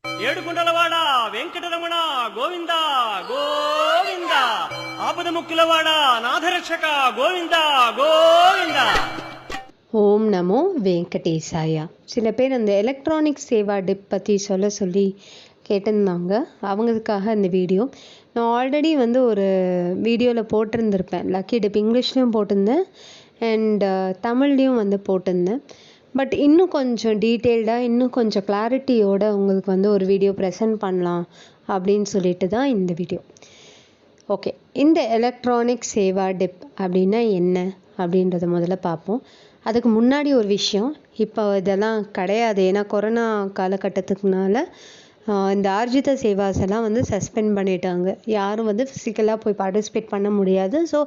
ఏడుకుంటలవాడ వెంకటరమణ గోవింద గోవింద ఆపదముక్కులవాడ నాథరక్షక గోవింద గోవింద. ஓம் நமோ வெங்கடேசாயா. சில பேர் அந்த எலக்ட்ரானிக் சேவா டிப் பற்றி சொல்லி கேட்டிருந்தாங்க. அவங்களுக்காக இந்த வீடியோ நான் ஆல்ரெடி ஒரு வீடியோவில் போட்டிருந்திருப்பேன். லக்கி டிப் இங்கிலீஷ்லேயும் போட்டிருந்தேன் அண்ட் தமிழ்லேயும் போட்டிருந்தேன். பட் இன்னும் கொஞ்சம் டீட்டெயில்டாக இன்னும் கொஞ்சம் கிளாரிட்டியோடு உங்களுக்கு ஒரு வீடியோ ப்ரெசென்ட் பண்ணலாம் அப்படின்னு சொல்லிட்டு தான் இந்த வீடியோ. ஓகே, இந்த எலக்ட்ரானிக் சேவா டிப் அப்படின்னா என்ன அப்படின்றத முதல்ல பார்ப்போம். அதுக்கு முன்னாடி ஒரு விஷயம், இப்போ இதெல்லாம் கிடையாது. ஏன்னா கொரோனா காலகட்டத்துக்குனால இந்த ஆர்ஜித சேவாஸ் எல்லாம் சஸ்பெண்ட் பண்ணிட்டாங்க. யாரும் ஃபிசிக்கலாக போய் பார்ட்டிசிபேட் பண்ண முடியாது. ஸோ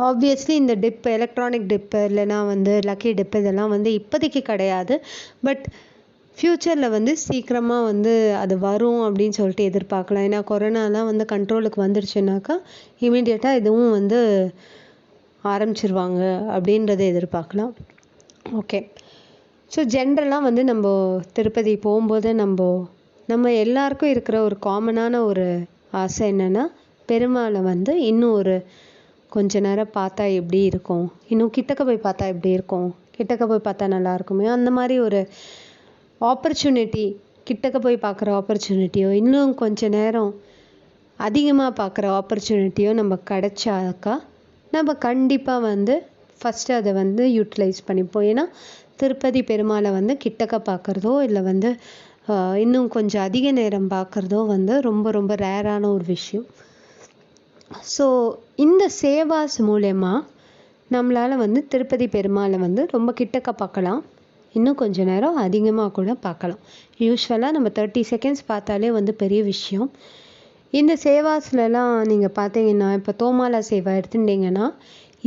ஆப்வியஸ்லி இந்த டிப், எலக்ட்ரானிக் டிப்பு இல்லைனா லக்கி டிப்பு இதெல்லாம் இப்போதைக்கு கிடையாது. பட் ஃப்யூச்சரில் சீக்கிரமாக அது வரும் அப்படின்னு சொல்லிட்டு எதிர்பார்க்கலாம். ஏன்னா கொரோனாலாம் கண்ட்ரோலுக்கு வந்துருச்சுனாக்கா இமீடியட்டாக இதுவும் ஆரம்பிச்சிருவாங்க அப்படின்றத எதிர்பார்க்கலாம். ஓகே, ஸோ ஜென்ரலாக நம்ம திருப்பதி போகும்போது நம்ம எல்லாருக்கும் இருக்கிற ஒரு காமனான ஒரு ஆசை என்னென்னா, பெருமாளை இன்னும் ஒரு கொஞ்ச நேரம் பார்த்தா எப்படி இருக்கும், இன்னும் கிட்டக்க போய் பார்த்தா எப்படி இருக்கும், கிட்டக்க போய் பார்த்தா நல்லா இருக்குமே, அந்த மாதிரி ஒரு ஆப்பர்ச்சுனிட்டி, கிட்டக்க போய் பார்க்குற ஆப்பர்ச்சுனிட்டியோ இன்னும் கொஞ்ச நேரம் அதிகமாக பார்க்குற ஆப்பர்ச்சுனிட்டியோ நம்ம கிடைச்சாக்கா நம்ம கண்டிப்பாக ஃபஸ்ட்டு அதை யூட்டிலைஸ் பண்ணிப்போம். ஏன்னா திருப்பதி பெருமாளை கிட்டக்க பார்க்குறதோ இல்லை இன்னும் கொஞ்சம் அதிக நேரம் பார்க்குறதோ ரொம்ப ரொம்ப ரேரான ஒரு விஷயம். ஸோ இந்த சேவாஸ் மூலயமா நம்மளால் திருப்பதி பெருமாளை ரொம்ப கிட்டக்க பார்க்கலாம், இன்னும் கொஞ்சம் நேரம் அதிகமாக கூட பார்க்கலாம். யூஸ்வலாக நம்ம 30 செகண்ட்ஸ் பார்த்தாலே பெரிய விஷயம். இந்த சேவாஸ்லலாம் நீங்கள் பார்த்தீங்கன்னா, இப்போ தோமாலா சேவா எடுத்துட்டிங்கன்னா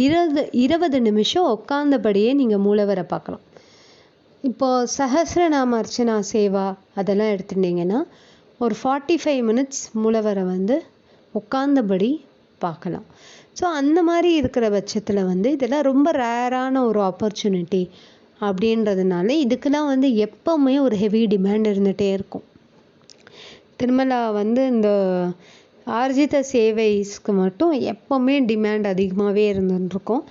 20 நிமிஷம் உட்காந்தபடியே நீங்கள் மூலவரை பார்க்கலாம். இப்போது சஹஸ்ரநாம அர்ச்சனா சேவா அதெல்லாம் எடுத்துட்டிங்கன்னா ஒரு 45 மினிட்ஸ் மூலவரை உட்காந்தபடி பார்க்கலாம். ஸோ அந்த மாதிரி இருக்கிற பட்சத்தில் இதெல்லாம் ரொம்ப ரேரான ஒரு ஆப்பர்ச்சுனிட்டி அப்படின்றதுனால இதுக்கெல்லாம் எப்போவுமே ஒரு ஹெவி டிமாண்ட் இருந்துகிட்டே இருக்கும். திருமலா இந்த ஆர்ஜித சேவைஸ்க்கு மட்டும் எப்போவுமே டிமாண்ட் அதிகமாகவே இருந்துருக்கும்.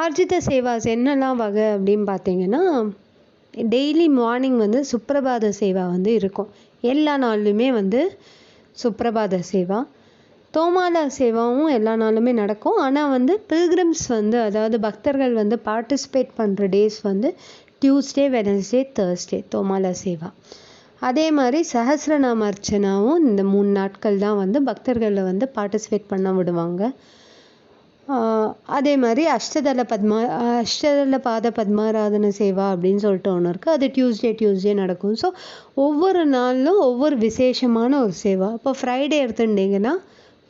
ஆர்ஜித சேவாஸ் என்னெல்லாம் வகை அப்படின்னு பார்த்தீங்கன்னா, டெய்லி மார்னிங் சுப்ரபாத சேவா இருக்கும். எல்லா நாள்லையுமே சுப்ரபாத சேவா. தோமாலா சேவாவும் எல்லா நாளுமே நடக்கும். ஆனால் பில்கிரிம்ஸ் அதாவது பக்தர்கள் பார்ட்டிசிபேட் பண்ணுற days Tuesday, Wednesday, Thursday Thomala Seva. அதே மாதிரி சஹஸ்ரநாம அர்ச்சனாவும் இந்த 3 நாட்கள் தான் பக்தர்களை பார்ட்டிசிபேட் பண்ண விடுவாங்க. அதே மாதிரி அஷ்டதள பாத பத்மாராதன சேவா அப்படின்னு சொல்லிட்டு ஒன்று இருக்குது. அது டியூஸ்டே நடக்கும். ஸோ ஒவ்வொரு நாளிலும் ஒவ்வொரு விசேஷமான ஒரு சேவா. இப்போ ஃப்ரைடே எடுத்துட்டிங்கன்னா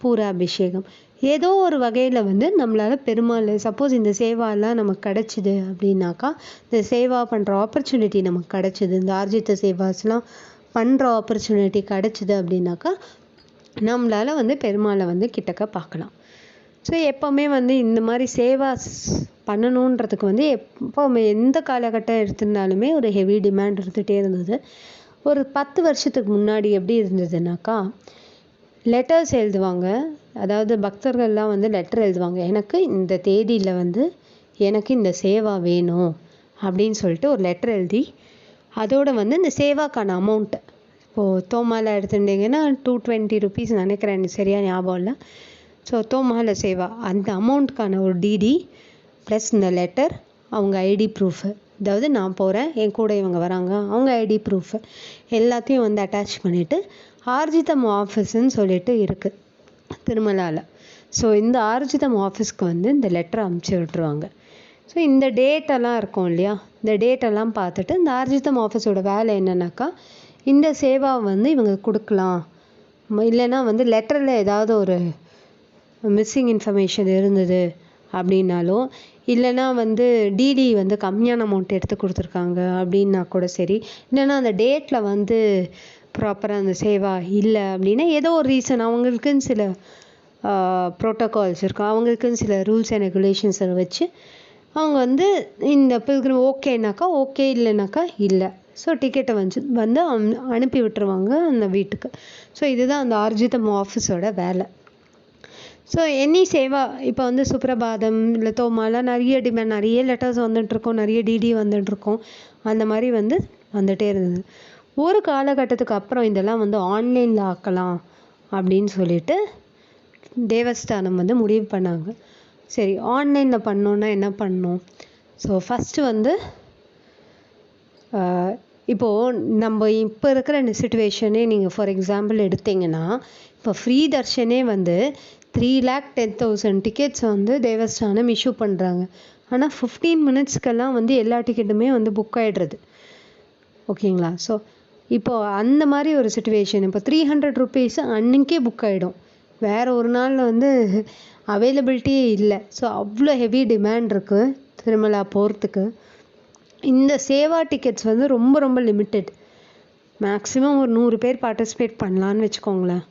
பூராபிஷேகம். ஏதோ ஒரு வகையில் நம்மளால் பெருமாள் சப்போஸ் இந்த சேவாலாம் நமக்கு கிடச்சிது அப்படின்னாக்கா, இந்த சேவா பண்ணுற ஆப்பர்ச்சுனிட்டி நமக்கு கிடச்சிது, இந்த ஆர்ஜித சேவாஸ்லாம் பண்ணுற ஆப்பர்ச்சுனிட்டி கிடச்சிது அப்படின்னாக்கா நம்மளால் பெருமாளை கிட்டக்க பார்க்கலாம். ஸோ எப்போவுமே இந்த மாதிரி சேவாஸ் பண்ணணுன்றதுக்கு எப்போவுமே எந்த காலகட்டம் எடுத்திருந்தாலுமே ஒரு ஹெவி டிமாண்ட் இருந்துகிட்டே இருந்தது. ஒரு 10 வருஷத்துக்கு முன்னாடி எப்படி இருந்ததுனாக்கா, லெட்டர்ஸ் எழுதுவாங்க. அதாவது பக்தர்கள்லாம் லெட்டர் எழுதுவாங்க, எனக்கு இந்த தேதியில் எனக்கு இந்த சேவா வேணும் அப்படின்னு சொல்லிட்டு ஒரு லெட்டர் எழுதி அதோட இந்த சேவாக்கான அமௌண்ட்டு, இப்போது தோமாலா எடுத்துட்டிங்கன்னா 220 ருபீஸ் நினைக்கிறேன், எனக்கு சரியாக ஞாபகம் இல்லை. ஸோ தோமாலா சேவா அந்த அமௌண்ட்டுக்கான ஒரு டிடி ப்ளஸ் இந்த லெட்டர், அவங்க ஐடி ப்ரூஃபு, அதாவது நான் போகிறேன் என் கூட இவங்க வராங்க அவங்க ஐடி ப்ரூஃபு எல்லாத்தையும் அட்டாச் பண்ணிவிட்டு ஆர்ஜிதம் ஆஃபீஸுன்னு சொல்லிட்டு இருக்குது திருமலாவில். ஸோ இந்த ஆர்ஜிதம் ஆஃபீஸ்க்கு இந்த லெட்டரை அனுப்பிச்சி விட்ருவாங்க. ஸோ இந்த டேட்டெல்லாம் இருக்கும் இல்லையா, இந்த டேட்டெல்லாம் பார்த்துட்டு இந்த ஆர்ஜிதம் ஆஃபீஸோட வேலை என்னன்னாக்கா, இந்த சேவாவை இவங்க கொடுக்கலாம், இல்லைன்னா லெட்டரில் ஏதாவது ஒரு மிஸ்ஸிங் இன்ஃபர்மேஷன் இருந்தது அப்படின்னாலும், இல்லைனா டிடி கம்மியான அமௌண்ட் எடுத்து கொடுத்துருக்காங்க அப்படின்னா கூட சரி, இல்லைனா அந்த டேட்டில் ப்ராப்பராக அந்த சேவா இல்லை அப்படின்னா ஏதோ ஒரு ரீசன், அவங்களுக்குன்னு சில ப்ரோட்டோகால்ஸ் இருக்கும், அவங்களுக்குன்னு சில ரூல்ஸ் அண்ட் ரெகுலேஷன்ஸை வச்சு அவங்க இந்த பில்கிரிம் ஓகேனாக்கா ஓகே, இல்லைனாக்கா இல்லை, ஸோ டிக்கெட்டை வந்து அனுப்பி விட்டுருவாங்க அந்த வீட்டுக்கு. ஸோ இதுதான் அந்த ஆர்ஜிதம் ஆஃபீஸோட வேலை. ஸோ எனி சேவா இப்போ வந்து சுப்ரபாதம் இல்லை தோமாலா நிறைய டிமாண்ட், நிறைய லெட்டர்ஸ் வந்துட்டுருக்கோம், நிறைய டிடி வந்துட்டுருக்கோம், அந்த மாதிரி வந்து வந்துகிட்டே இருந்தது. ஒரு காலகட்டத்துக்கு அப்புறம் இதெல்லாம் வந்து ஆன்லைனில் ஆக்கலாம் அப்படின்னு சொல்லிட்டு தேவஸ்தானம் வந்து முடிவு பண்ணாங்க. சரி, ஆன்லைனில் பண்ணோன்னா என்ன பண்ணணும்? ஸோ ஃபஸ்ட்டு வந்து இப்போது நம்ம இப்போ இருக்கிற சிச்சுவேஷனே நீங்கள் ஃபார் எக்ஸாம்பிள் எடுத்தீங்கன்னா, இப்போ ஃப்ரீ தர்ஷனே வந்து 3,10,000 டிக்கெட்ஸ் வந்து தேவஸ்தானம் இஷ்யூ பண்ணுறாங்க. ஆனால் 15 மினிட்ஸ்க்கெல்லாம் வந்து எல்லா டிக்கெட்டுமே வந்து புக் ஆகிடுறது. ஓகேங்களா? ஸோ இப்போது அந்த மாதிரி ஒரு சுச்சுவேஷன். இப்போ 300 ருபீஸ் அன்றைக்கே புக் ஆகிடும், வேறு ஒரு நாளில் வந்து அவைலபிலிட்டியே இல்லை. ஸோ அவ்வளோ ஹெவி டிமாண்ட் இருக்குது திருமலா போகிறதுக்கு. இந்த சேவா டிக்கெட்ஸ் வந்து ரொம்ப ரொம்ப லிமிட்டெட். மேக்ஸிமம் ஒரு 100 பேர் பார்ட்டிசிபேட் பண்ணலான்னு வச்சுக்கோங்களேன்.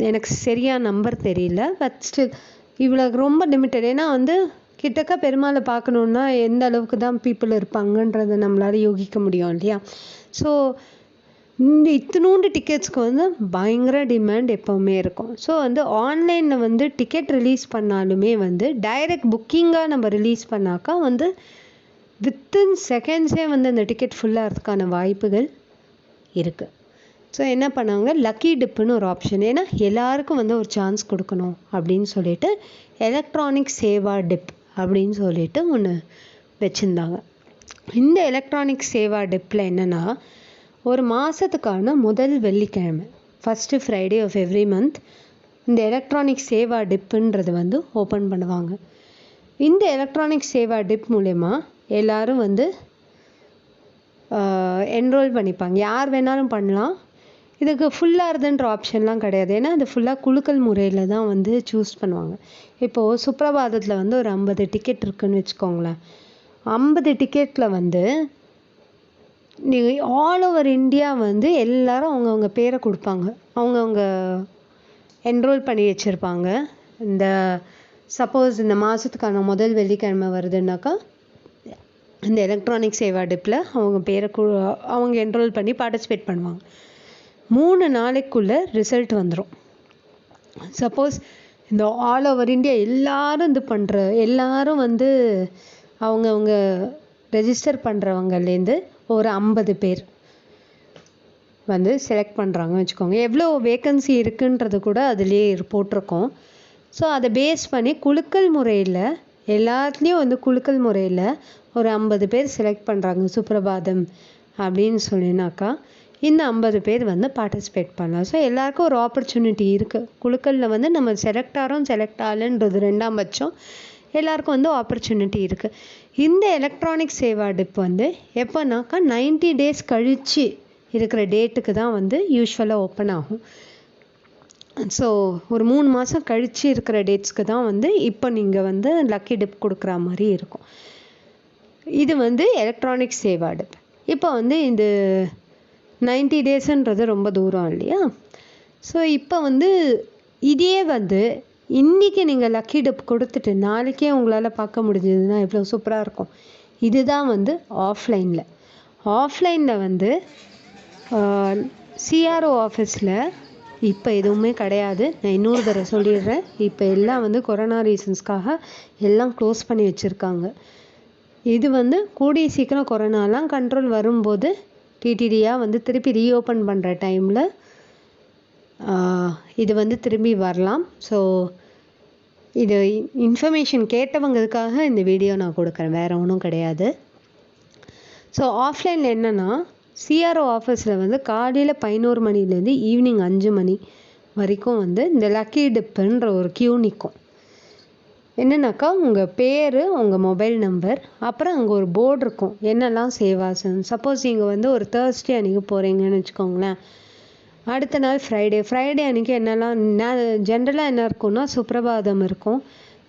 எனக்கு சரியாக நம்பர் தெரியல, பட் ஸ்டில் இவ்வளோ ரொம்ப லிமிட்டட். ஏன்னா வந்து கிட்டக்க பெருமாளை பார்க்கணுன்னா எந்த அளவுக்கு தான் பீப்புள் இருப்பாங்கன்றதை நம்மளால் யோகிக்க முடியும் இல்லையா? ஸோ இந்த இத்தினூண்டு டிக்கெட்ஸ்க்கு வந்து பயங்கர டிமாண்ட் எப்போவுமே இருக்கும். ஸோ வந்து ஆன்லைனில் வந்து டிக்கெட் ரிலீஸ் பண்ணாலுமே வந்து டைரக்ட் புக்கிங்காக நம்ம ரிலீஸ் பண்ணாக்கா வந்து வித்தின் செகண்ட்ஸே வந்து அந்த டிக்கெட் ஃபுல்லாகிறதுக்கான வாய்ப்புகள் இருக்குது. ஸோ என்ன பண்ணாங்க, லக்கி டிப்புன்னு ஒரு ஆப்ஷன், ஏன்னா எல்லாருக்கும் வந்து ஒரு சான்ஸ் கொடுக்கணும் அப்படின்னு சொல்லிட்டு எலக்ட்ரானிக் சேவா டிப் அப்படின்னு சொல்லிட்டு ஒன்று வச்சுருந்தாங்க. இந்த எலக்ட்ரானிக் சேவா டிப்பில் என்னென்னா, ஒரு மாதத்துக்கான முதல் வெள்ளிக்கிழமை, first Friday of every month இந்த எலக்ட்ரானிக் சேவா டிப்புன்றது வந்து ஓப்பன் பண்ணுவாங்க. இந்த எலக்ட்ரானிக் சேவா டிப் மூலமா எல்லோரும் வந்து என்ரோல் பண்ணிப்பாங்க. யார் வேணாலும் பண்ணலாம். இதுக்கு ஃபுல்லாகிறதுன்ற ஆப்ஷன்லாம் கிடையாது, ஏன்னா அது ஃபுல்லாக குலுக்கல் முறையில் தான் வந்து சூஸ் பண்ணுவாங்க. இப்போது சுப்ரபாதத்தில் வந்து ஒரு 50 டிக்கெட் இருக்குதுன்னு வச்சுக்கோங்களேன். 50 டிக்கெட்டில் வந்து நீங்கள் ஆல் ஓவர் இந்தியா வந்து எல்லோரும் அவங்கவுங்க பேரை கொடுப்பாங்க, அவங்கவுங்க என்ரோல் பண்ணி வச்சுருப்பாங்க. இந்த சப்போஸ் இந்த மாதத்துக்கான முதல் வெள்ளிக்கிழமை வருதுன்னாக்கா இந்த எலக்ட்ரானிக் சேவா டிப்பில் அவங்க பேரை அவங்க என்ரோல் பண்ணி பார்ட்டிசிபேட் பண்ணுவாங்க. 3 நாளைக்குள்ளே ரிசல்ட் வந்துடும். சப்போஸ் இந்த ஆல் ஓவர் இந்தியா எல்லாரும் வந்து அவங்கவுங்க ரெஜிஸ்டர் பண்ணுறவங்கலேருந்து ஒரு 50 பேர் வந்து செலக்ட் பண்ணுறாங்கன்னு வச்சுக்கோங்க. எவ்வளோ வேக்கன்சி இருக்குன்றது கூட அதுலேயே போட்டிருக்கோம். ஸோ அதை பேஸ் பண்ணி குலுக்கல் முறையில் எல்லாத்துலேயும் வந்து குலுக்கல் முறையில் ஒரு 50 பேர் செலக்ட் பண்ணுறாங்க சுப்ரபாதம் அப்படின்னு சொல்லினாக்கா இந்த 50 பேர் வந்து பார்ட்டிசிபேட் பண்ணலாம். ஸோ எல்லாருக்கும் ஒரு ஆப்பர்ச்சுனிட்டி இருக்குது. குலுக்கலில் வந்து நம்ம செலக்ட் ஆகலன்றது ரெண்டாம் பட்சம், எல்லாருக்கும் வந்து ஆப்பர்ச்சுனிட்டி இருக்குது. இந்த எலக்ட்ரானிக் சேவா டிப் வந்து எப்போனாக்கா 90 டேஸ் கழித்து இருக்கிற டேட்டுக்கு தான் வந்து யூஸ்வலாக ஓப்பன் ஆகும். ஸோ ஒரு 3 மாதம் கழித்து இருக்கிற டேட்ஸ்க்கு தான் வந்து இப்போ நீங்கள் வந்து லக்கி டிப் கொடுக்குற மாதிரி இருக்கும். இது வந்து எலக்ட்ரானிக் சேவா டிப். இப்போ வந்து இந்த 90 டேஸுன்றது ரொம்ப தூரம் இல்லையா? ஸோ இப்போ வந்து இதே வந்து இன்றைக்கி நீங்கள் லக்கி டிப் கொடுத்துட்டு நாளைக்கே உங்களால் பார்க்க முடிஞ்சதுன்னா எவ்வளோ சூப்பராக இருக்கும். இதுதான் வந்து ஆஃப்லைனில் வந்து சிஆர்ஓ ஆஃபீஸில் இப்போ எதுவுமே கிடையாது. நான் இன்னொரு தடவை சொல்லிடுறேன், இப்போ எல்லாம் வந்து கொரோனா ரீசன்ஸ்க்காக எல்லாம் க்ளோஸ் பண்ணி வச்சுருக்காங்க. இது வந்து கூடிய சீக்கிரம் கொரோனாலாம் கண்ட்ரோல் வரும்போது டிடிடியாக வந்து திருப்பி ரீஓப்பன் பண்ணுற டைமில் இது வந்து திரும்பி வரலாம். ஸோ இது இன்ஃபர்மேஷன் கேட்டவங்களுக்காக இந்த வீடியோ நான் கொடுக்குறேன், வேறு ஒன்றும் கிடையாது. ஸோ ஆஃப்லைனில் என்னென்னா, சிஆர்ஓ ஆஃபீஸில் வந்து காலையில் 11 மணிலேருந்து ஈவினிங் 5 மணி வரைக்கும் வந்து இந்த லக்கி டிப்புன்ற ஒரு கியூ நிற்கும். என்னன்னாக்கா உங்கள் பேர், உங்கள் மொபைல் நம்பர், அப்புறம் அங்கே ஒரு போர்டு இருக்கும் என்னெல்லாம் சேவாசன். சப்போஸ் நீங்கள் வந்து ஒரு தேர்ஸ்டே அன்றைக்கி போகிறீங்கன்னு வச்சுக்கோங்களேன், அடுத்த நாள் ஃப்ரைடே அன்றைக்கி என்னெல்லாம் ஜென்ரலாக என்ன இருக்கும்னா சுப்ரபாதம் இருக்கும்,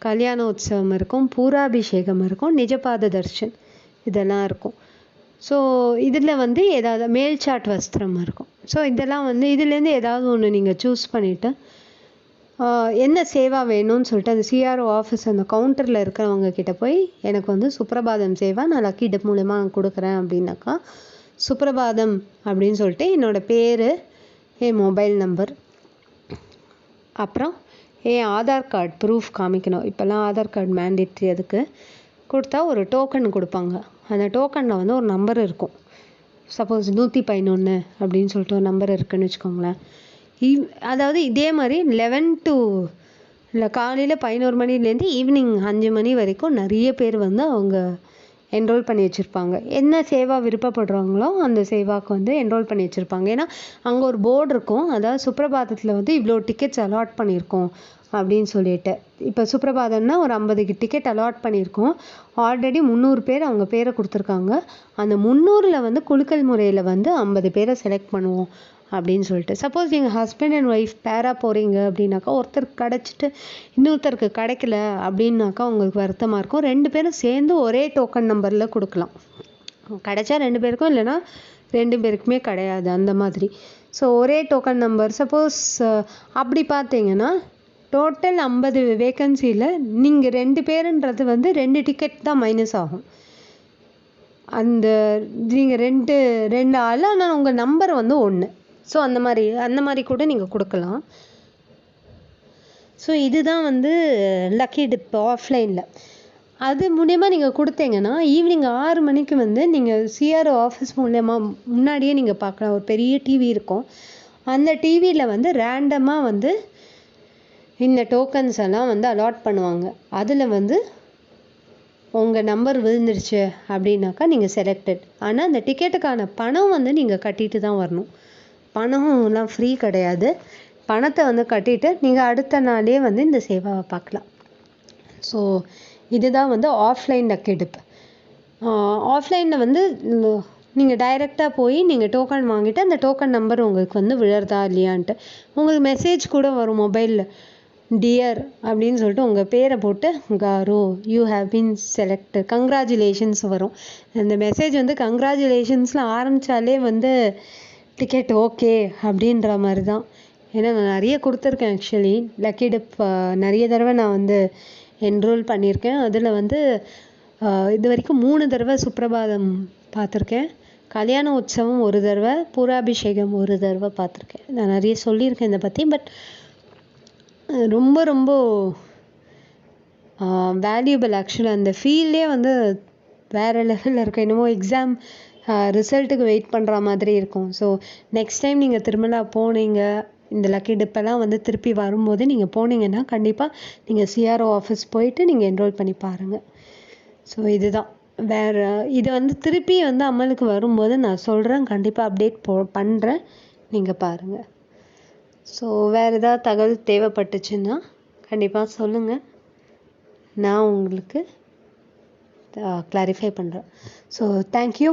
கல்யாண உற்சவம் இருக்கும், பூராபிஷேகம் இருக்கும், நிஜபாத தர்ஷன் இதெல்லாம் இருக்கும். ஸோ இதில் வந்து ஏதாவது மேல்சாட் வஸ்திரம் இருக்கும். ஸோ இதெல்லாம் வந்து இதுலேருந்து ஏதாவது ஒன்று நீங்கள் சூஸ் பண்ணிவிட்டு என்ன சேவா வேணும்னு சொல்லிட்டு அந்த சிஆர்ஓ ஆஃபீஸ் அந்த கவுண்டரில் இருக்கிறவங்க கிட்ட போய் எனக்கு வந்து சுப்ரபாதம் சேவா நான் லக்கி டிப் மூலமாக நான் கொடுக்குறேன் அப்படின்னாக்கா சுப்ரபாதம் அப்படின்னு சொல்லிட்டு என்னோடய பேர், என் மொபைல் நம்பர், அப்புறம் என் ஆதார் கார்டு ப்ரூஃப் காமிக்கணும். இப்போல்லாம் ஆதார் கார்டு மேண்டேட்ரி. அதுக்கு கொடுத்தா ஒரு டோக்கன் கொடுப்பாங்க. அந்த டோக்கனில் வந்து ஒரு நம்பர் இருக்கும். சப்போஸ் 111 அப்படின்னு சொல்லிட்டு ஒரு நம்பர் இருக்குதுன்னு வச்சுக்கோங்களேன். அதாவது இதே மாதிரி 11 to இல்லை காலையில் 11 மணிலேருந்து ஈவினிங் 5 மணி வரைக்கும் நிறைய பேர் வந்து அவங்க என்ரோல் பண்ணி வச்சுருப்பாங்க. என்ன சேவா விருப்பப்படுறாங்களோ அந்த சேவாவுக்கு வந்து என்ரோல் பண்ணி வச்சுருப்பாங்க. ஏன்னா அங்கே ஒரு போர்டு இருக்கும். அதாவது சுப்ரபாதத்தில் வந்து இவ்வளோ டிக்கெட்ஸ் அலாட் பண்ணியிருக்கோம் அப்படின்னு சொல்லிட்டு. இப்போ சுப்ரபாதம்னா ஒரு 50 டிக்கெட் அலாட் பண்ணியிருக்கோம். ஆல்ரெடி 300 பேர் அவங்க பேரை கொடுத்துருக்காங்க. அந்த 300ல் வந்து குலுக்கல் முறையில் வந்து 50 பேரை செலக்ட் பண்ணுவோம் அப்படின்னு சொல்லிட்டு. சப்போஸ் நீங்கள் ஹஸ்பண்ட் அண்ட் ஒய்ஃப் பேராக போகிறீங்க அப்படின்னாக்கா, ஒருத்தருக்கு கிடச்சிட்டு இன்னொருத்தருக்கு கிடைக்கல அப்படின்னாக்கா உங்களுக்கு வருத்தமாக இருக்கும். 2 பேரும் சேர்ந்து ஒரே டோக்கன் நம்பரில் கொடுக்கலாம். கிடைச்சா 2 பேருக்கும், இல்லைனா 2 பேருக்குமே கிடையாது, அந்த மாதிரி. ஸோ ஒரே டோக்கன் நம்பர். சப்போஸ் அப்படி பார்த்தீங்கன்னா டோட்டல் 50 வேக்கன்சியில் நீங்கள் 2 பேருன்றது வந்து 2 டிக்கெட் தான் மைனஸ் ஆகும். அந்த நீங்கள் ரெண்டு ஆள், ஆனால் உங்கள் நம்பர் வந்து 1. ஸோ அந்த மாதிரி கூட நீங்கள் கொடுக்கலாம். ஸோ இதுதான் வந்து லக்கி டிப் ஆஃப்லைனில். அது மூலயமா நீங்கள் கொடுத்தீங்கன்னா ஈவினிங் 6 மணிக்கு வந்து நீங்கள் சிஆர்ஓ ஆஃபீஸ் மூலயமா முன்னாடியே நீங்கள் பார்க்கலாம். ஒரு பெரிய டிவி இருக்கும். அந்த டிவியில் வந்து ரேண்டமாக வந்து இந்த டோக்கன்ஸ் எல்லாம் வந்து அலாட் பண்ணுவாங்க. அதில் வந்து உங்கள் நம்பர் விழுந்துடுச்சு அப்படின்னாக்கா நீங்கள் செலக்டட். ஆனால் அந்த டிக்கெட்டுக்கான பணம் வந்து நீங்கள் கட்டிட்டு தான் வரணும். பணம்லாம் ஃப்ரீ கிடையாது. பணத்தை வந்து கட்டிட்டு நீங்கள் அடுத்த நாளே வந்து இந்த சேவாவை பார்க்கலாம். ஸோ இதுதான் வந்து ஆஃப்லைன் லக்கி டிப். ஆஃப்லைனில் வந்து நீங்கள் டைரெக்டாக போய் நீங்கள் டோக்கன் வாங்கிட்டு அந்த டோக்கன் நம்பர் உங்களுக்கு வந்து விழறதா இல்லையான்ட்டு உங்களுக்கு மெசேஜ் கூட வரும் மொபைலில். டியர் அப்படின்னு சொல்லிட்டு உங்கள் பேரை போட்டு car you have been selected, congratulations வரும். அந்த மெசேஜ் வந்து கங்க்ராச்சுலேஷன்ஸில் ஆரம்பித்தாலே வந்து டிக்கெட் ஓகே அப்படின்ற மாதிரி தான். ஏன்னா நான் நிறைய கொடுத்துருக்கேன். ஆக்சுவலி லக்கி டிப் நிறைய தடவை நான் வந்து என்ரோல் பண்ணியிருக்கேன். அதில் வந்து இது வரைக்கும் 3 தடவை சுப்ரபாதம் பார்த்துருக்கேன். கல்யாண உற்சவம் 1 தடவை, பூராபிஷேகம் 1 தடவை பார்த்துருக்கேன். நான் நிறைய சொல்லியிருக்கேன் இதை பற்றி. பட் ரொம்ப ரொம்ப வேல்யூபிள். ஆக்சுவலாக அந்த ஃபீல்டே வந்து வேறு லெவலில் இருக்கும். என்னமோ எக்ஸாம் ரிசல்ட்டுக்கு வெயிட் பண்ணுற மாதிரி இருக்கும். ஸோ நெக்ஸ்ட் டைம் நீங்கள் திருமலா போனீங்க, இந்த லக்கி டிப்பெல்லாம் வந்து திருப்பி வரும்போது நீங்கள் போனீங்கன்னா கண்டிப்பாக நீங்கள் சிஆர்ஓ ஆஃபீஸ் போயிட்டு நீங்கள் என்ரோல் பண்ணி பாருங்கள். ஸோ இதுதான். வேறு இது வந்து திருப்பி வந்து அமலுக்கு வரும்போது நான் சொல்கிறேன், கண்டிப்பாக அப்டேட் பண்ணுறேன், நீங்கள் பாருங்கள். ஸோ வேறு ஏதாவது தகவல் தேவைப்பட்டுச்சுன்னா கண்டிப்பாக சொல்லுங்கள், நான் உங்களுக்கு கிளாரிஃபை பண்ணுறேன். So thank you.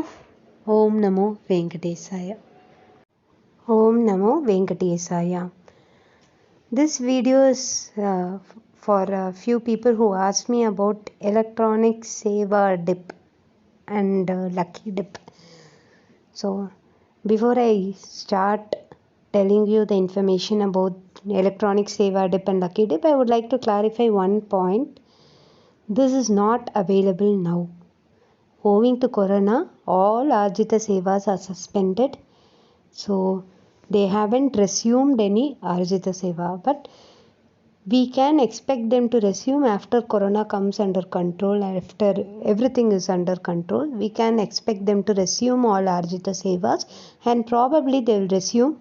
Om Namo வெங்கடேசாயா. Om Namo வெங்கடேசாயா. This video is for a few people who asked me about electronic seva dip and lucky dip. So before I start telling you the information about electronic seva dip and lucky dip, I would like to clarify one point. This is not available now. Owing to corona, all Arjita sevas are suspended. So they haven't resumed any Arjita seva, but we can expect them to resume after corona comes under control. After everything is under control, we can expect them to resume all Arjita sevas, and probably they will resume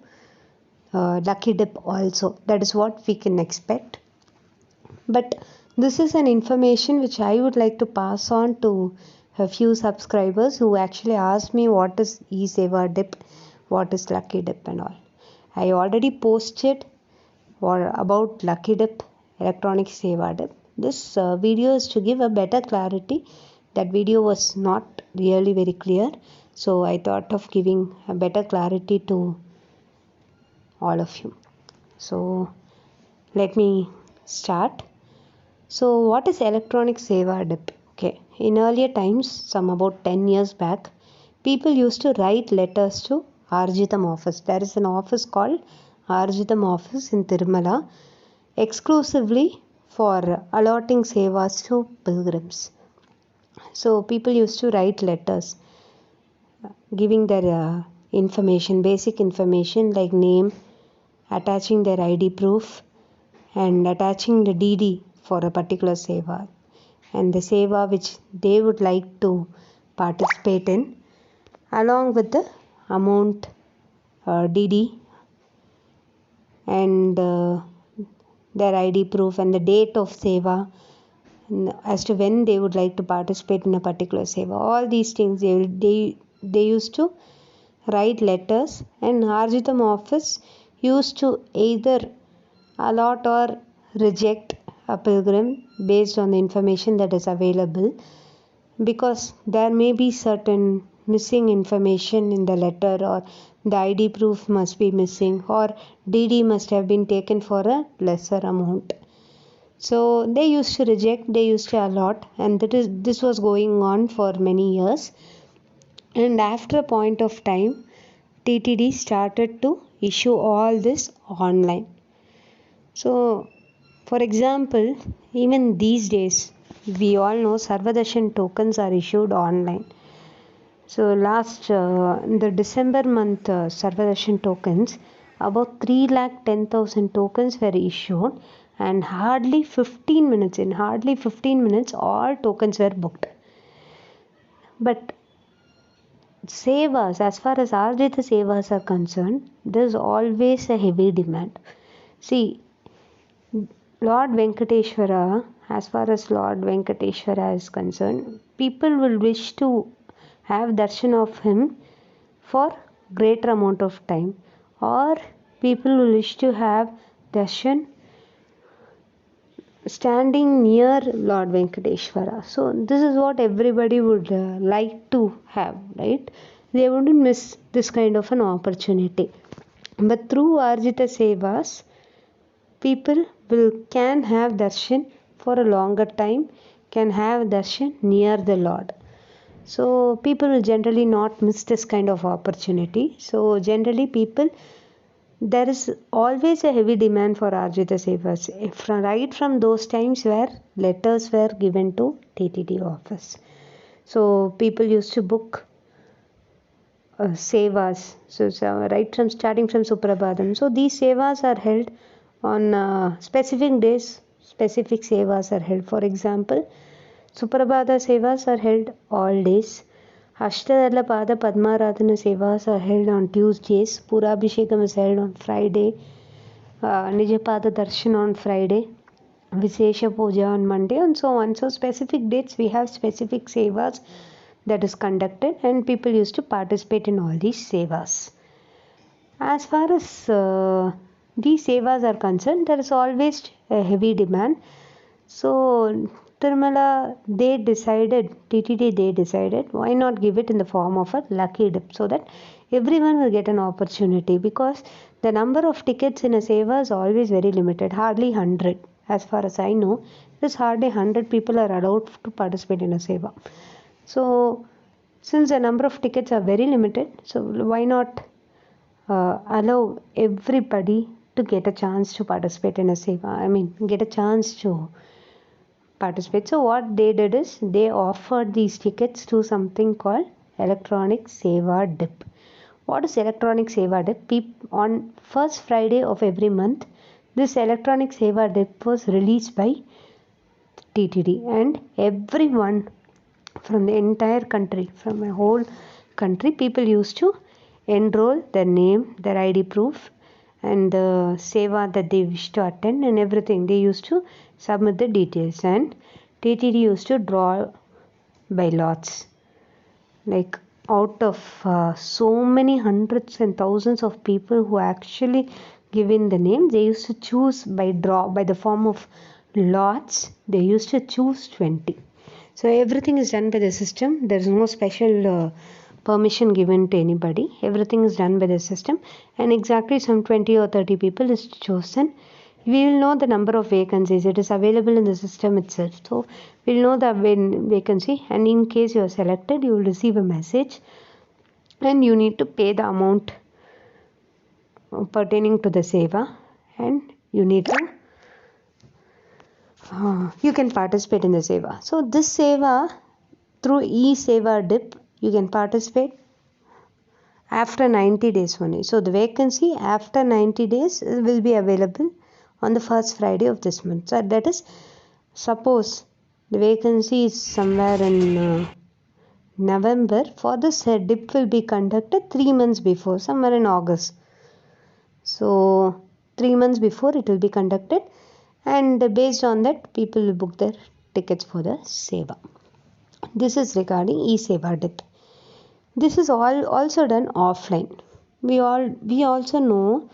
lucky dip also. That is what we can expect. But this is an information which I would like to pass on to a few subscribers who actually asked me what is e-seva dip, what is lucky dip and all. I already posted about lucky dip, electronic seva dip. This video is to give a better clarity. That video was not really very clear, so I thought of giving a better clarity to all of you. So let me start. So what is electronic seva dip? Okay, in earlier times, some about 10 years back, people used to write letters to Arjitam office. There is an office called Arjitam office in Tirumala, exclusively for allotting sevas to pilgrims. So people used to write letters. giving their information, basic information like name, attaching their ID proof, and attaching the DD for a particular seva and the seva which they would like to participate in, along with the amount, DD, and their ID proof and the date of seva, as to when they would like to participate in a particular seva. All these things they used to write letters, and Arjitam office used to either allot or reject a pilgrim based on the information that is available, because there may be certain missing information in the letter, or the ID proof must be missing, or DD must have been taken for a lesser amount. So they used to reject, they used to allot, and this was going on for many years. And after a point of time, TTD started to issue all this online. So, for example, even these days, we all know Sarvadarshan tokens are issued online. So, last the December month Sarvadarshan tokens, about 3,10,000 tokens were issued, and in hardly 15 minutes, all tokens were booked. But sevas, as far as Arjita sevas are concerned, there is always a heavy demand. See, Lord Venkateshwara, as far as Lord Venkateshwara is concerned, people will wish to have darshan of him for greater amount of time, or people will wish to have darshan standing near Lord Venkateshwara. So this is what everybody would like to have, right? They wouldn't miss this kind of an opportunity. But through Arjita Sevas, people can have darshan for a longer time, can have darshan near the Lord. So people will generally not miss this kind of opportunity. So generally there is always a heavy demand for Arjita Sevas, right from those times where letters were given to TTD office. So people used to book sevas, so right from starting from Suprabhadam. So these sevas are held on specific days. Specific sevas are held. For example, Suprabhada sevas are held all days. Ashtadala Pada Padmaradhana sevas are held on Tuesdays. Purabhishekam is held on Friday. Nijapada Darshan on Friday. Vishesha Puja on Monday, and so on. So specific dates, we have specific sevas that is conducted, and people used to participate in all these sevas. As far as these sevas are concerned, there is always a heavy demand. So Tirumala, TTD they decided, why not give it in the form of a lucky dip, so that everyone will get an opportunity, because the number of tickets in a seva is always very limited, hardly 100. As far as I know, it is hardly 100 people are allowed to participate in a seva. So since the number of tickets are very limited, so why not allow everybody to get a chance to participate in a seva, get a chance to participate. So what they did is, they offered these tickets to something called electronic seva dip. What is electronic seva dip? On first Friday of every month, this electronic seva dip was released by TTD, and everyone from the entire country, from a whole country, people used to enroll their name, their ID proof, and the seva that they wish to attend, and everything. They used to submit the details, and TTD used to draw by lots. Like out of so many hundreds and thousands of people who actually give in the name, they used to choose by the form of lots. They used to choose 20. So everything is done by the system. There is no special permission given to anybody. Everything is done by the system, and exactly some 20 or 30 people is chosen. We will know the number of vacancies. It is available in the system itself. So we will know the vacancy, and in case you are selected, you will receive a message, and you need to pay the amount pertaining to the seva, and you need to you can participate in the seva. So this seva, through e-seva dip, you can participate after 90 days only. So the vacancy after 90 days will be available on the first Friday of this month. So that is, suppose the vacancy is somewhere in November, for this dip will be conducted 3 months before, somewhere in August. So 3 months before it will be conducted, and based on that people will book their tickets for the seva. This is regarding e-seva dip. This is all also done offline. We also know,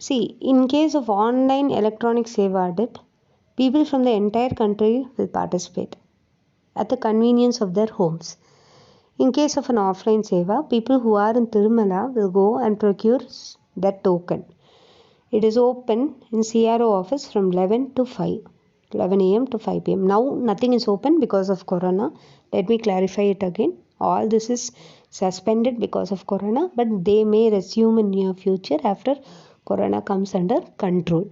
see, in case of online electronic seva dip, people from the entire country will participate at the convenience of their homes. In case of an offline seva, people who are in Tirumala will go and procure that token. It is open in CRO office from 11 a.m. to 5 p.m. Now nothing is open because of Corona. Let me clarify it again. All this is suspended because of Corona, but they may resume in near future after Corona comes under control.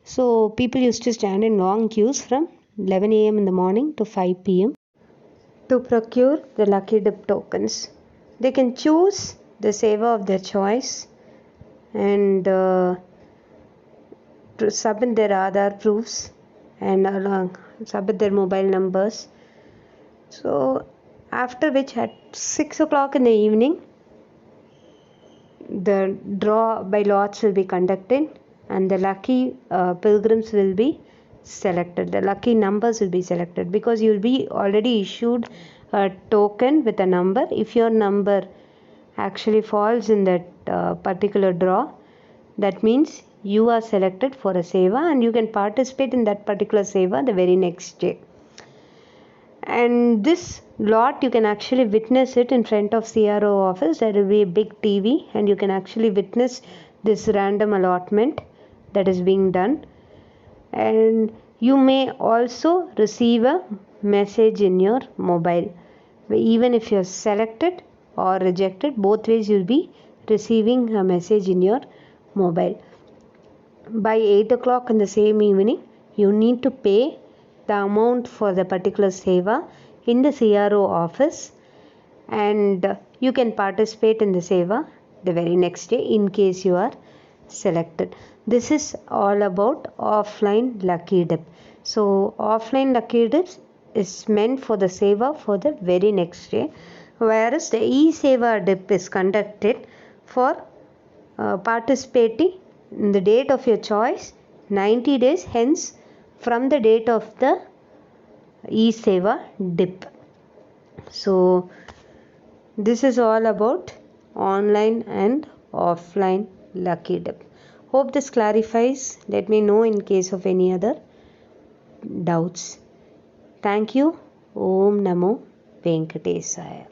So people used to stand in long queues from 11 a.m. in the morning to 5 p.m. to procure the lucky dip tokens. They can choose the seva of their choice and to submit their Aadhaar proofs and submit their mobile numbers. So after which at 6 o'clock in the evening, the draw by lots will be conducted and the lucky pilgrims will be selected. The lucky numbers will be selected because you will be already issued a token with a number. If your number actually falls in that particular draw, that means you are selected for a seva and you can participate in that particular seva the very next day. And this lot you can actually witness it in front of CRO office. There will be a big TV and you can actually witness this random allotment that is being done. And you may also receive a message in your mobile. Even if you are selected or rejected, both ways you will be receiving a message in your mobile. By 8 o'clock in the same evening, you need to pay the amount for the particular seva in the CRO office, and you can participate in the seva the very next day in case you are selected. This is all about offline lucky dip. So offline lucky dips is meant for the seva for the very next day, whereas the e-seva dip is conducted for participating in the date of your choice 90 days hence from the date of the e-seva dip. So this is all about online and offline lucky dip. Hope this clarifies. Let me know in case of any other doubts. Thank you. Om Namo Venkatesaya.